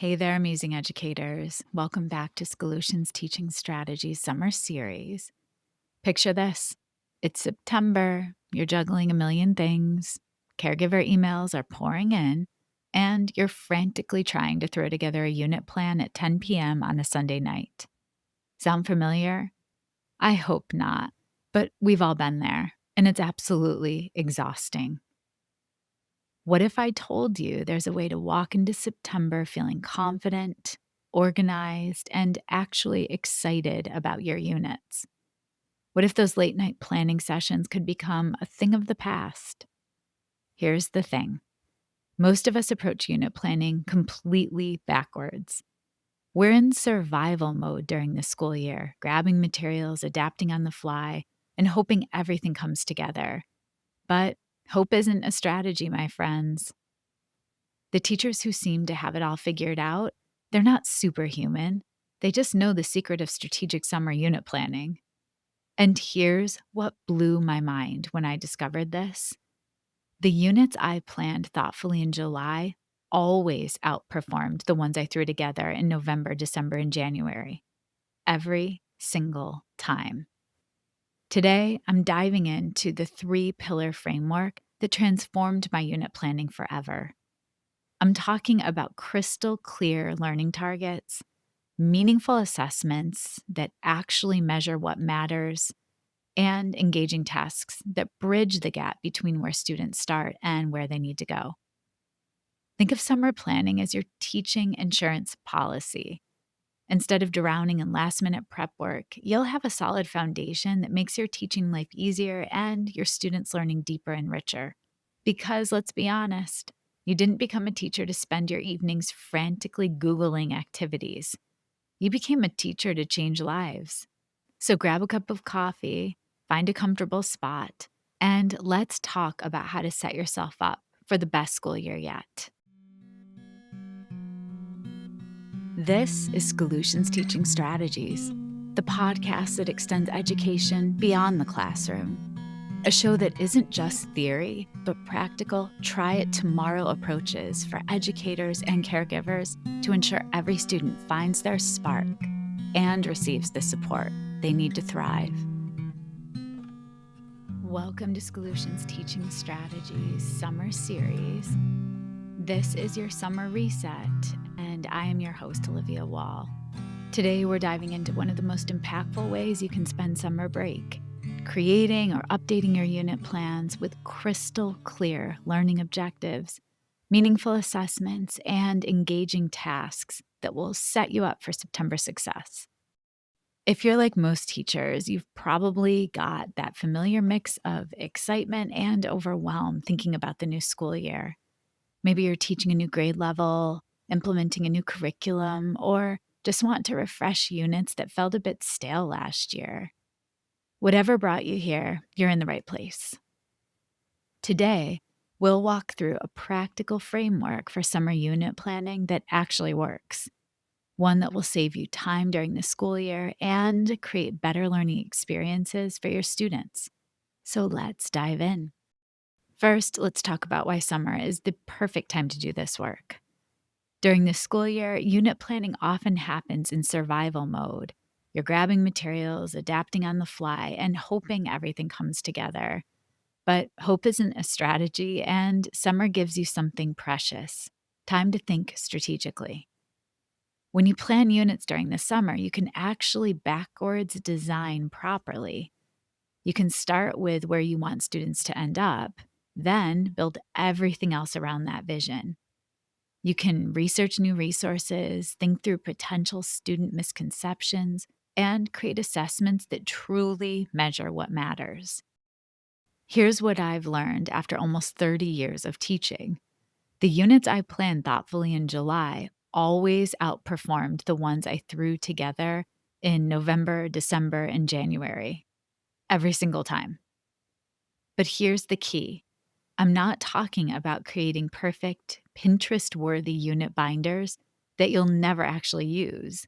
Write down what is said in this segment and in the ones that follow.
Hey there, amazing educators. Welcome back to Solutions Teaching Strategies Summer Series. Picture this: it's September, you're juggling a million things, caregiver emails are pouring in, and you're frantically trying to throw together a unit plan at 10 p.m. on a Sunday night. Sound familiar? I hope not, but we've all been there, and it's absolutely exhausting. What if I told you there's a way to walk into September feeling confident, organized, and actually excited about your units? What if those late night planning sessions could become a thing of the past? Here's the thing: most of us approach unit planning completely backwards. We're in survival mode during the school year, grabbing materials, adapting on the fly, and hoping everything comes together. But hope isn't a strategy, my friends. The teachers who seem to have it all figured out, they're not superhuman. They just know the secret of strategic summer unit planning. And here's what blew my mind when I discovered this: the units I planned thoughtfully in July always outperformed the ones I threw together in November, December, and January. Every single time. Today, I'm diving into the 3-pillar framework that transformed my unit planning forever. I'm talking about crystal clear learning targets, meaningful assessments that actually measure what matters, and engaging tasks that bridge the gap between where students start and where they need to go. Think of summer planning as your teaching insurance policy. Instead of drowning in last minute prep work, you'll have a solid foundation that makes your teaching life easier and your students' learning deeper and richer. Because let's be honest, you didn't become a teacher to spend your evenings frantically Googling activities. You became a teacher to change lives. So grab a cup of coffee, find a comfortable spot, and let's talk about how to set yourself up for the best school year yet. This is Solutions Teaching Strategies, the podcast that extends education beyond the classroom. A show that isn't just theory, but practical, try it tomorrow approaches for educators and caregivers to ensure every student finds their spark and receives the support they need to thrive. Welcome to Solutions Teaching Strategies Summer Series. This is your summer reset, and I am your host, Olivia Wall. Today, we're diving into one of the most impactful ways you can spend summer break: creating or updating your unit plans with crystal clear learning objectives, meaningful assessments, and engaging tasks that will set you up for September success. If you're like most teachers, you've probably got that familiar mix of excitement and overwhelm thinking about the new school year. Maybe you're teaching a new grade level, implementing a new curriculum, or just want to refresh units that felt a bit stale last year. Whatever brought you here, you're in the right place. Today, we'll walk through a practical framework for summer unit planning that actually works, one that will save you time during the school year and create better learning experiences for your students. So let's dive in. First, let's talk about why summer is the perfect time to do this work. During the school year, unit planning often happens in survival mode. You're grabbing materials, adapting on the fly, and hoping everything comes together. But hope isn't a strategy, and summer gives you something precious: time to think strategically. When you plan units during the summer, you can actually backwards design properly. You can start with where you want students to end up, then build everything else around that vision. You can research new resources, think through potential student misconceptions, and create assessments that truly measure what matters. Here's what I've learned after almost 30 years of teaching: the units I planned thoughtfully in July always outperformed the ones I threw together in November, December, and January. Every single time. But here's the key: I'm not talking about creating perfect, Pinterest-worthy unit binders that you'll never actually use.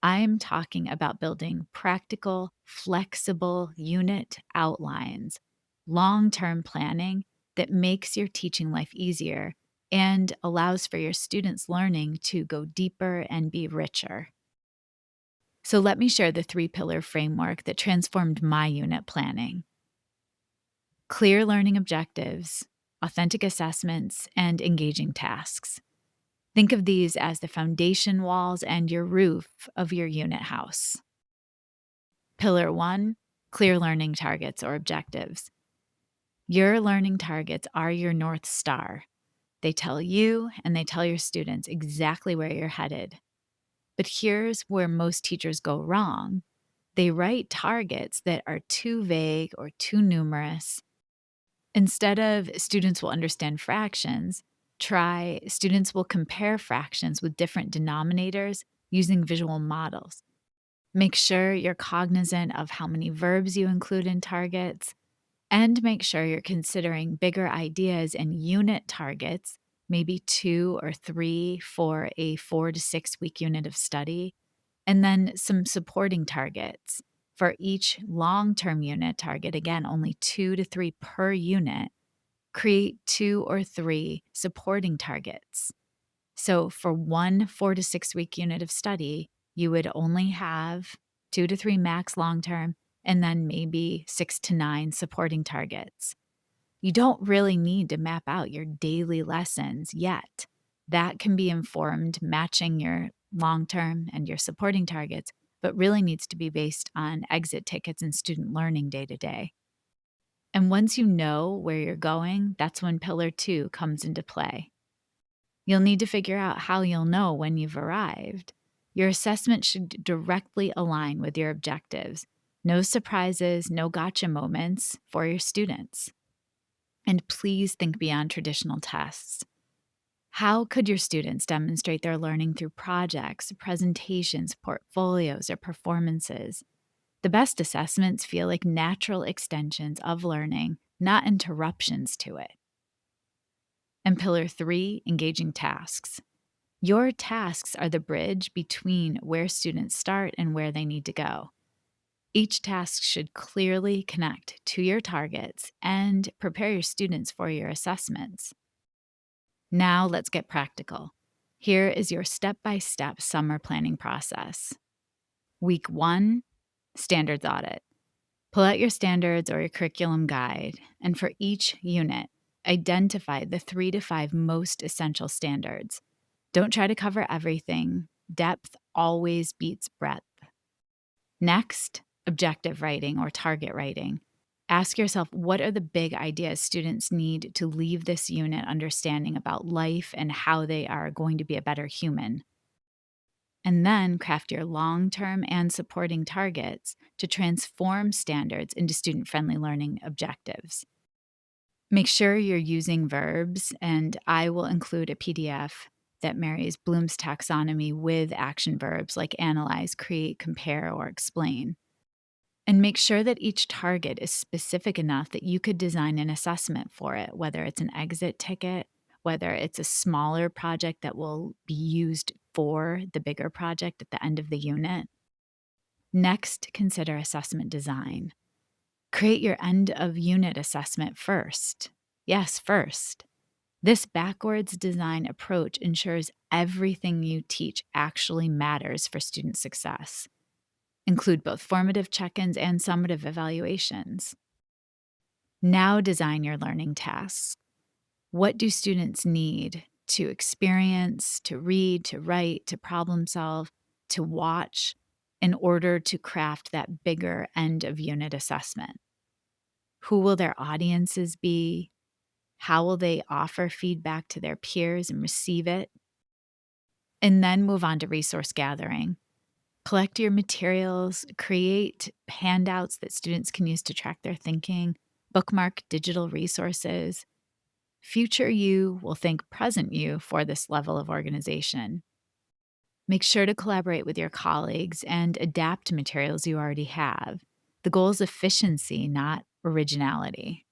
I am talking about building practical, flexible unit outlines, long-term planning that makes your teaching life easier and allows for your students' learning to go deeper and be richer. So let me share the 3-pillar framework that transformed my unit planning. Clear learning objectives, authentic assessments, and engaging tasks. Think of these as the foundation walls and your roof of your unit house. Pillar 1, clear learning targets or objectives. Your learning targets are your North Star. They tell you and they tell your students exactly where you're headed. But here's where most teachers go wrong. They write targets that are too vague or too numerous. Instead of students will understand fractions, try students will compare fractions with different denominators using visual models. Make sure you're cognizant of how many verbs you include in targets, and make sure you're considering bigger ideas and unit targets, maybe 2 or 3 for a 4 to 6 week unit of study, and then some supporting targets. For each long-term unit target, again, only 2 to 3 per unit, create 2 or 3 supporting targets. So for one 4 to 6 week unit of study, you would only have 2 to 3 max long-term and then maybe 6 to 9 supporting targets. You don't really need to map out your daily lessons yet. That can be informed matching your long-term and your supporting targets, but really needs to be based on exit tickets and student learning day to day. And once you know where you're going, that's when pillar 2 comes into play. You'll need to figure out how you'll know when you've arrived. Your assessment should directly align with your objectives. No surprises, no gotcha moments for your students. And please think beyond traditional tests. How could your students demonstrate their learning through projects, presentations, portfolios, or performances? The best assessments feel like natural extensions of learning, not interruptions to it. And pillar 3, engaging tasks. Your tasks are the bridge between where students start and where they need to go. Each task should clearly connect to your targets and prepare your students for your assessments. Now let's get practical. Here is your step-by-step summer planning process. Week 1, standards audit. Pull out your standards or your curriculum guide, and for each unit, identify the 3 to 5 most essential standards. Don't try to cover everything. Depth always beats breadth. Next, objective writing or target writing. Ask yourself, what are the big ideas students need to leave this unit understanding about life and how they are going to be a better human? And then craft your long-term and supporting targets to transform standards into student-friendly learning objectives. Make sure you're using verbs, and I will include a PDF that marries Bloom's taxonomy with action verbs like analyze, create, compare, or explain. And make sure that each target is specific enough that you could design an assessment for it, whether it's an exit ticket, whether it's a smaller project that will be used for the bigger project at the end of the unit. Next, consider assessment design. Create your end of unit assessment first. Yes, first. This backwards design approach ensures everything you teach actually matters for student success. Include both formative check-ins and summative evaluations. Now design your learning tasks. What do students need to experience, to read, to write, to problem solve, to watch in order to craft that bigger end of unit assessment? Who will their audiences be? How will they offer feedback to their peers and receive it? And then move on to resource gathering. Collect your materials, create handouts that students can use to track their thinking, bookmark digital resources. Future you will thank present you for this level of organization. Make sure to collaborate with your colleagues and adapt materials you already have. The goal is efficiency, not originality.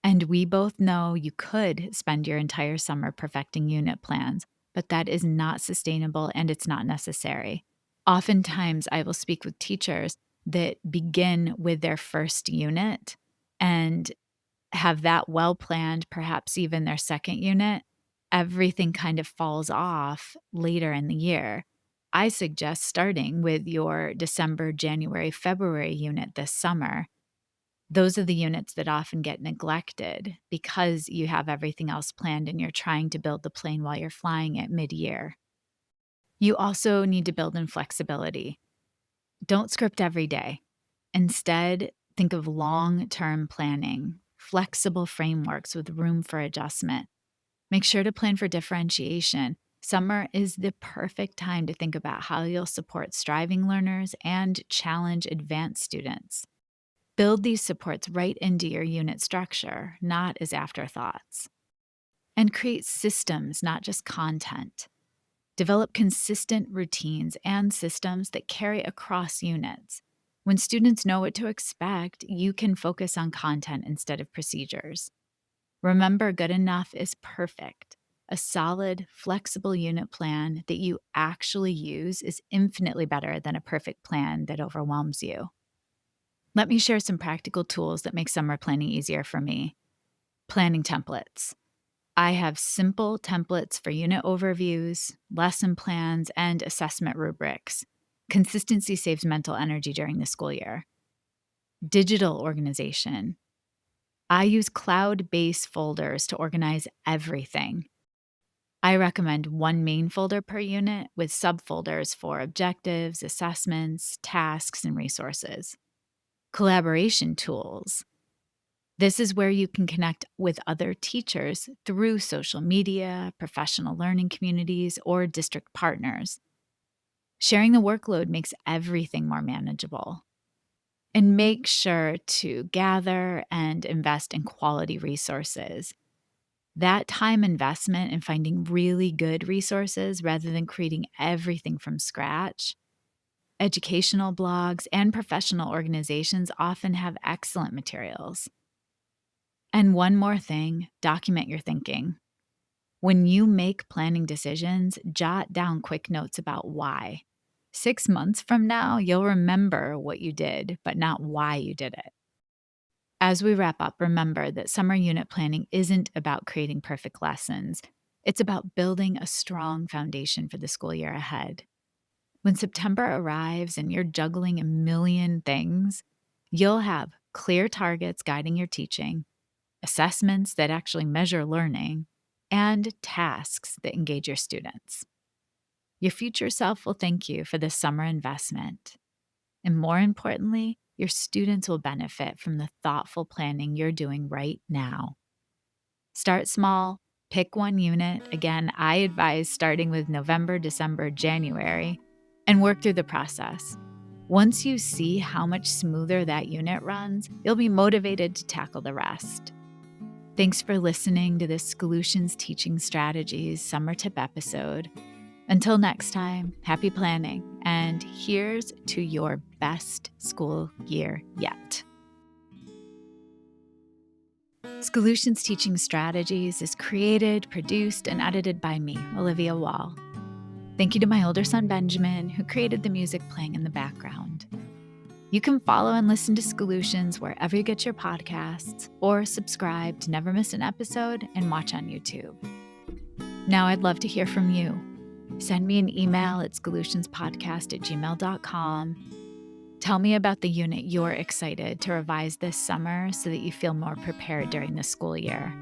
And we both know you could spend your entire summer perfecting unit plans, but that is not sustainable and it's not necessary. Oftentimes, I will speak with teachers that begin with their first unit and have that well planned, perhaps even their second unit, everything kind of falls off later in the year, I suggest starting with your December, January, February unit this summer. Those are the units that often get neglected because you have everything else planned and you're trying to build the plane while you're flying it mid-year. You also need to build in flexibility. Don't script every day. Instead, think of long-term planning, flexible frameworks with room for adjustment. Make sure to plan for differentiation. Summer is the perfect time to think about how you'll support striving learners and challenge advanced students. Build these supports right into your unit structure, not as afterthoughts. And create systems, not just content. Develop consistent routines and systems that carry across units. When students know what to expect, you can focus on content instead of procedures. Remember, good enough is perfect. A solid, flexible unit plan that you actually use is infinitely better than a perfect plan that overwhelms you. Let me share some practical tools that make summer planning easier for me. Planning templates. I have simple templates for unit overviews, lesson plans, and assessment rubrics. Consistency saves mental energy during the school year. Digital organization. I use cloud-based folders to organize everything. I recommend one main folder per unit with subfolders for objectives, assessments, tasks, and resources. Collaboration tools. This is where you can connect with other teachers through social media, professional learning communities, or district partners. Sharing the workload makes everything more manageable. And make sure to gather and invest in quality resources. That time investment in finding really good resources rather than creating everything from scratch. Educational blogs and professional organizations often have excellent materials. And one more thing, document your thinking. When you make planning decisions, jot down quick notes about why. 6 months from now, you'll remember what you did, but not why you did it. As we wrap up, remember that summer unit planning isn't about creating perfect lessons. It's about building a strong foundation for the school year ahead. When September arrives and you're juggling a million things, you'll have clear targets guiding your teaching, assessments that actually measure learning, and tasks that engage your students. Your future self will thank you for this summer investment. And more importantly, your students will benefit from the thoughtful planning you're doing right now. Start small, pick one unit. Again, I advise starting with November, December, January, and work through the process. Once you see how much smoother that unit runs, you'll be motivated to tackle the rest. Thanks for listening to this Solutions Teaching Strategies Summer Tip episode. Until next time, happy planning, and here's to your best school year yet. Solutions Teaching Strategies is created, produced, and edited by me, Olivia Wall. Thank you to my older son, Benjamin, who created the music playing in the background. You can follow and listen to Solutions wherever you get your podcasts, or subscribe to never miss an episode and watch on YouTube. Now I'd love to hear from you. Send me an email at solutionspodcast@gmail.com. Tell me about the unit you're excited to revise this summer so that you feel more prepared during the school year.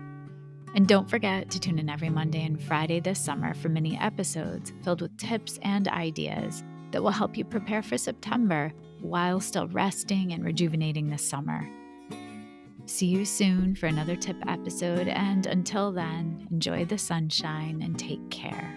And don't forget to tune in every Monday and Friday this summer for mini episodes filled with tips and ideas that will help you prepare for September while still resting and rejuvenating this summer. See you soon for another tip episode, and until then, enjoy the sunshine and take care.